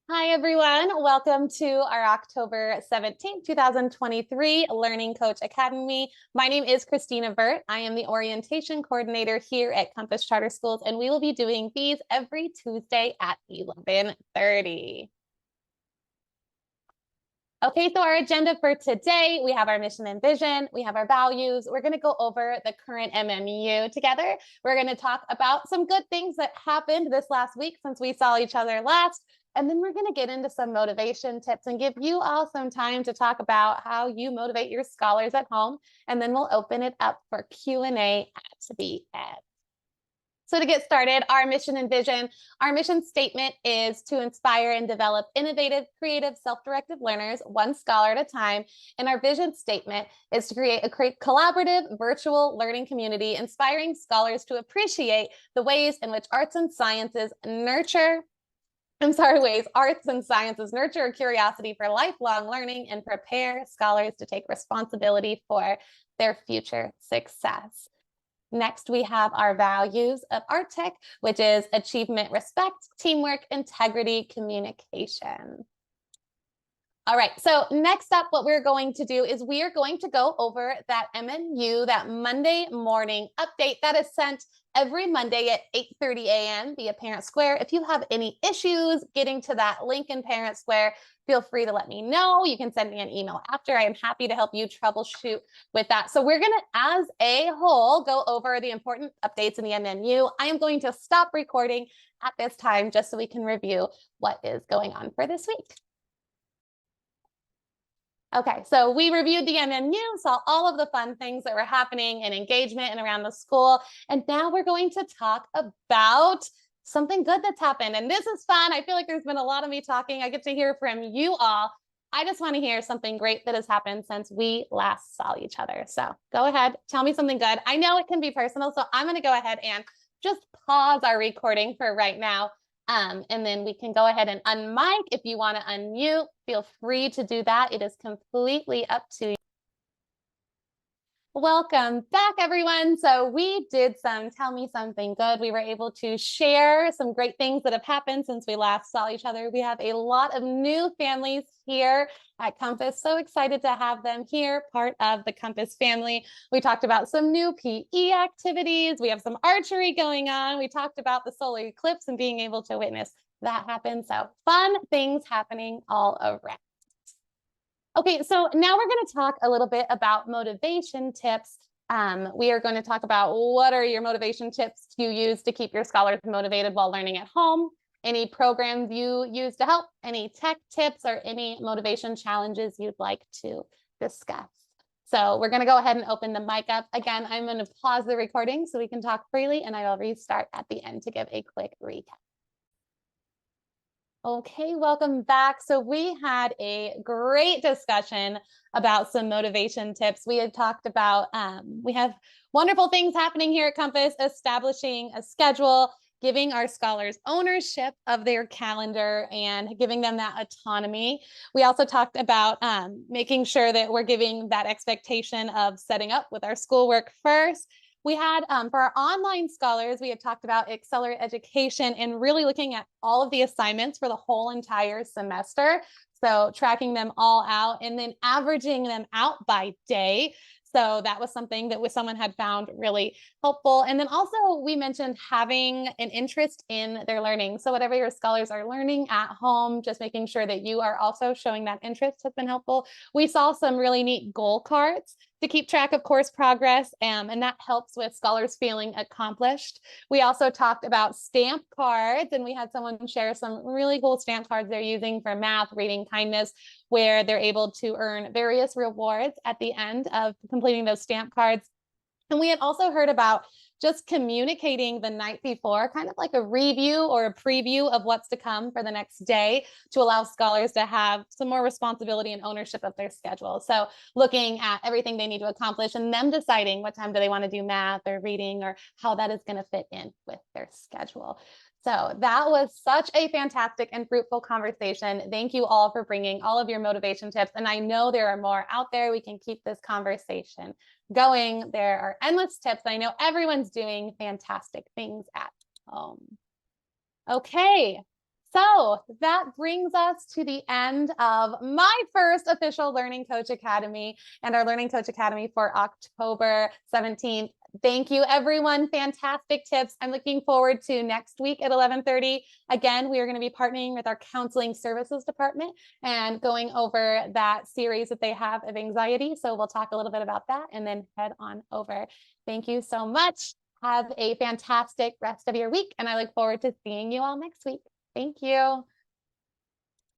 Hi, everyone. Welcome to our October 17th, 2023 Learning Coach Academy. My name is Christina Vert. I am the orientation coordinator here at Compass Charter Schools, and we will be doing these every Tuesday at 11:30. Okay, so our agenda for today, we have our mission and vision, we have our values. We're going to go over the current MMU together. We're going to talk about some good things that happened this last week since we saw each other last. And then we're going to get into some motivation tips and give you all some time to talk about how you motivate your scholars at home. And then we'll open it up for Q&A at the end. So to get started, our mission and vision, our mission statement is to inspire and develop innovative, creative, self-directed learners, one scholar at a time. And our vision statement is to create a collaborative virtual learning community, inspiring scholars to appreciate the ways in which arts and sciences nurture a curiosity for lifelong learning and prepare scholars to take responsibility for their future success. Next, we have our values of ARTTech, which is achievement, respect, teamwork, integrity, communication. All right, so next up, what we're going to do is we are going to go over that MMU, that Monday morning update that is sent every Monday at 8:30 a.m. via Parent Square. If you have any issues getting to that link in Parent Square, feel free to let me know. You can send me an email after. I am happy to help you troubleshoot with that. So we're going to, as a whole, go over the important updates in the MMU. I am going to stop recording at this time just so we can review what is going on for this week. Okay, so we reviewed the MMU, saw all of the fun things that were happening in engagement and around the school. And now we're going to talk about something good that's happened. And this is fun. I feel like there's been a lot of me talking. I get to hear from you all. I just want to hear something great that has happened since we last saw each other. So go ahead, tell me something good. I know it can be personal, so I'm going to go ahead and just pause our recording for right now. And then we can go ahead and unmic. If you want to unmute, feel free to do that. It is completely up to you. Welcome back, everyone. So we did some Tell Me Something Good. We were able to share some great things that have happened since we last saw each other. We have a lot of new families here at Compass. So excited to have them here, part of the Compass family. We talked about some new PE activities. We have some archery going on. We talked about the solar eclipse and being able to witness that happen. So fun things happening all around. Okay, so now we're going to talk a little bit about motivation tips. We are going to talk about what are your motivation tips you use to keep your scholars motivated while learning at home, any programs you use to help, any tech tips, or any motivation challenges you'd like to discuss. So we're going to go ahead and open the mic up. Again, I'm going to pause the recording so we can talk freely, and I will restart at the end to give a quick recap. Okay, welcome back. So we had a great discussion about some motivation tips. We had talked about, we have wonderful things happening here at Compass, establishing a schedule, giving our scholars ownership of their calendar and giving them that autonomy. We also talked about making sure that we're giving that expectation of setting up with our schoolwork first. We had, for our online scholars, we had talked about accelerate education and really looking at all of the assignments for the whole entire semester. So tracking them all out and then averaging them out by day. So that was something that someone had found really helpful. And then also we mentioned having an interest in their learning. So whatever your scholars are learning at home, just making sure that you are also showing that interest has been helpful. We saw some really neat goal cards to keep track of course progress, and that helps with scholars feeling accomplished. We also talked about stamp cards, and we had someone share some really cool stamp cards they're using for math, reading, kindness, where they're able to earn various rewards at the end of completing those stamp cards. And we had also heard about just communicating the night before, kind of like a review or a preview of what's to come for the next day to allow scholars to have some more responsibility and ownership of their schedule. So looking at everything they need to accomplish and them deciding what time do they want to do math or reading or how that is going to fit in with their schedule. So that was such a fantastic and fruitful conversation. Thank you all for bringing all of your motivation tips. And I know there are more out there. We can keep this conversation going. There are endless tips. I know everyone's doing fantastic things at home. Okay, So that brings us to the end of my first official Learning Coach Academy and our Learning Coach Academy for October 17th. Thank you, everyone. Fantastic tips. I'm looking forward to next week at 11:30. Again, we are going to be partnering with our counseling services department and going over that series that they have of anxiety. So we'll talk a little bit about that and then head on over. Thank you so much. Have a fantastic rest of your week, and I look forward to seeing you all next week. Thank you.